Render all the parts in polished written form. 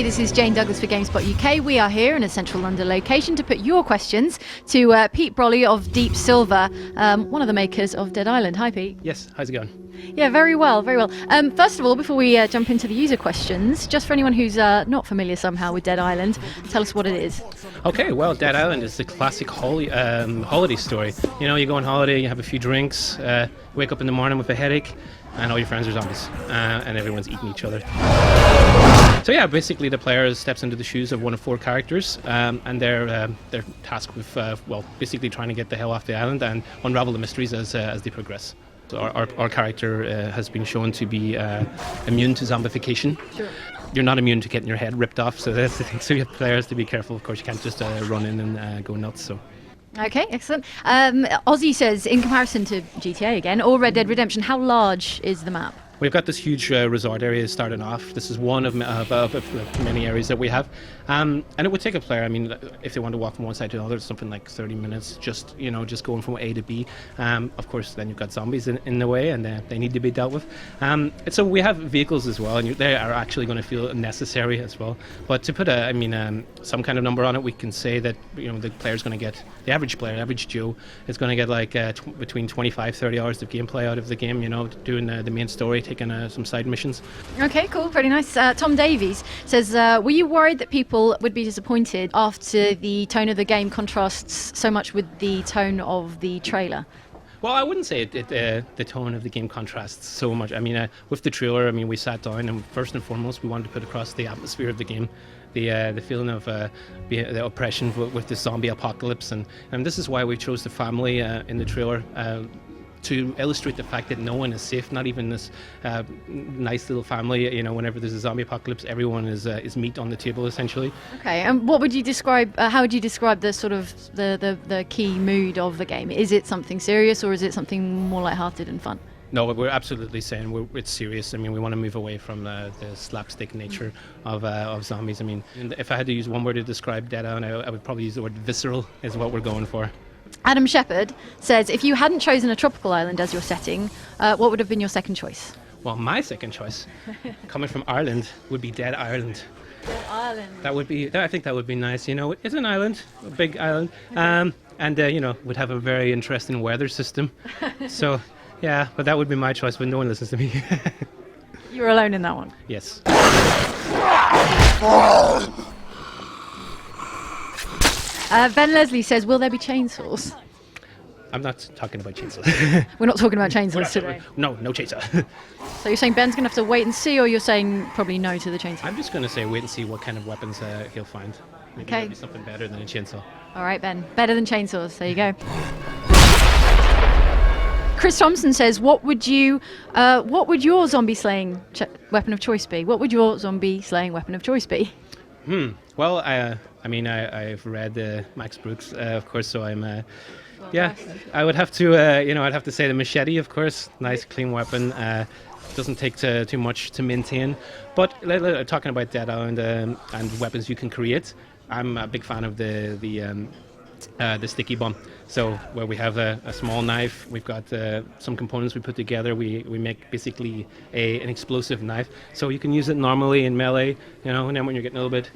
this is Jane Douglas for GameSpot UK. We are here in a central London location to put your questions to Pete Brolly of Deep Silver, one of the makers of Dead Island. Hi, Pete. Yes, how's it going? Yeah, very well, very well. First of all, before we jump into the user questions, just for anyone who's not familiar somehow with Dead Island, tell us what it is. Okay, well, Dead Island is the classic holiday story. You know, you go on holiday, you have a few drinks, wake up in the morning with a headache, and all your friends are zombies, and everyone's eating each other. So yeah, basically the player steps into the shoes of one of four characters, and they're tasked with, basically trying to get the hell off the island and unravel the mysteries as they progress. So our character has been shown to be immune to zombification. Sure. You're not immune to getting your head ripped off, so that's the thing. So you have players to be careful. Of course, you can't just run in and go nuts. So. Okay, excellent. Ozzy says, in comparison to GTA again, or Red Dead Redemption, how large is the map? We've got this huge resort area starting off. This is one of many areas that we have. And it would take a player, I mean, if they want to walk from one side to another, it's something like 30 minutes, just going from A to B. Of course, then you've got zombies in the way, and they need to be dealt with. So we have vehicles as well, and they are actually going to feel necessary as well. But to put some kind of number on it, we can say that the player's going to get, the average player, average Joe, is going to get like between 25-30 hours of gameplay out of the game, doing the main story, taking some side missions. Okay, cool, pretty nice. Tom Davies says, were you worried that people would be disappointed after the tone of the game contrasts so much with the tone of the trailer? Well, I wouldn't say the tone of the game contrasts so much. I mean, with the trailer, we sat down and first and foremost we wanted to put across the atmosphere of the game, the feeling of the oppression with the zombie apocalypse, and this is why we chose the family in the trailer. To illustrate the fact that no one is safe, not even this nice little family. Whenever there's a zombie apocalypse, everyone is meat on the table, essentially. Okay, and what would you describe? How would you describe the sort of the key mood of the game? Is it something serious, or is it something more lighthearted and fun? No, we're absolutely saying it's serious. I mean, we want to move away from the slapstick nature of zombies. I mean, if I had to use one word to describe Dead Island, I would probably use the word visceral. Is what we're going for. Adam Shepherd says, if you hadn't chosen a tropical island as your setting, what would have been your second choice? Well, my second choice, coming from Ireland, would be Dead Ireland. Dead Island. I think that would be nice. It's an island, a big island, and would have a very interesting weather system. So, yeah, but that would be my choice, but no one listens to me. You're alone in that one? Yes. Ben Leslie says, will there be chainsaws? I'm not talking about chainsaws. We're not talking about chainsaws today. No chainsaw. So you're saying Ben's going to have to wait and see, or you're saying probably no to the chainsaw? I'm just going to say wait and see what kind of weapons he'll find. Maybe Okay. There'll be something better than a chainsaw. All right, Ben. Better than chainsaws. There you go. Chris Thompson says, what would your zombie slaying weapon of choice be? What would your zombie slaying weapon of choice be? Well, I've read Max Brooks, of course, so I'm. I would have to, I'd have to say the machete, of course. Nice, clean weapon. Doesn't take too much to maintain. But talking about Dead Island and weapons you can create, I'm a big fan of the sticky bomb. So where we have a small knife, we've got some components we put together. We make basically an explosive knife. So you can use it normally in melee, and then when you're getting a little bit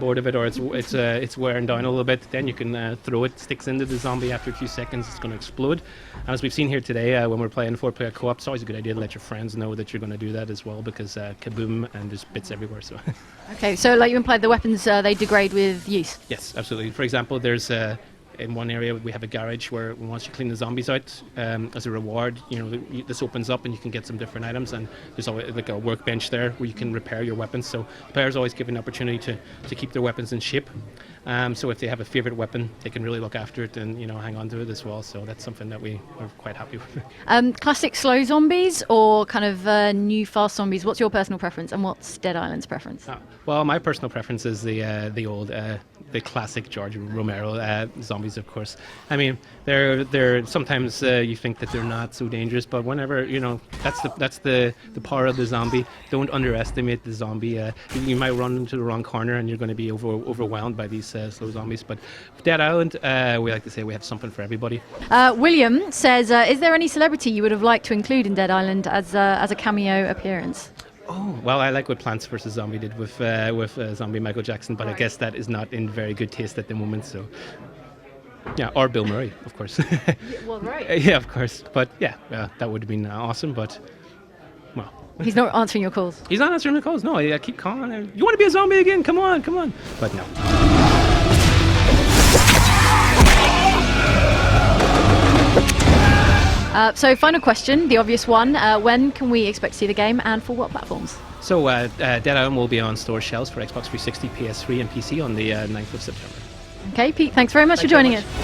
bored of it, or it's wearing down a little bit, then you can throw it, sticks into the zombie. After a few seconds, it's going to explode. And as we've seen here today, when we're playing 4-player co-op, it's always a good idea to let your friends know that you're going to do that as well, because kaboom, and there's bits everywhere. So. Okay, so like you implied, the weapons they degrade with use. Yes, absolutely. For example, there's in one area we have a garage where once you clean the zombies out, as a reward, this opens up and you can get some different items, and there's always like a workbench there where you can repair your weapons. So the players always given an opportunity to keep their weapons in shape. So if they have a favorite weapon, they can really look after it and hang on to it as well. So that's something that we are quite happy with. Classic slow zombies or kind of new fast zombies? What's your personal preference, and what's Dead Island's preference? Well, my personal preference is the old, the classic George Romero zombies, of course. I mean, they're sometimes you think that they're not so dangerous, but whenever that's the power of the zombie. Don't underestimate the zombie. You might run into the wrong corner and you're going to be overwhelmed by these slow zombies. But Dead Island, we like to say we have something for everybody. William says, is there any celebrity you would have liked to include in Dead Island as a cameo appearance? Oh, well, I like what Plants vs. Zombie did with Zombie Michael Jackson, but I Right. guess that is not in very good taste at the moment, so... Yeah, or Bill Murray, of course. Well, right. Yeah, of course. But yeah, that would have been awesome, but... Well... He's not answering your calls. He's not answering the calls. No, I keep calling him. You want to be a zombie again? Come on, come on. But no. So final question, the obvious one. When can we expect to see the game and for what platforms? So Dead Island will be on store shelves for Xbox 360, PS3 and PC on the 9th of September. Okay, Pete, thanks very much for Thank you very joining much. us.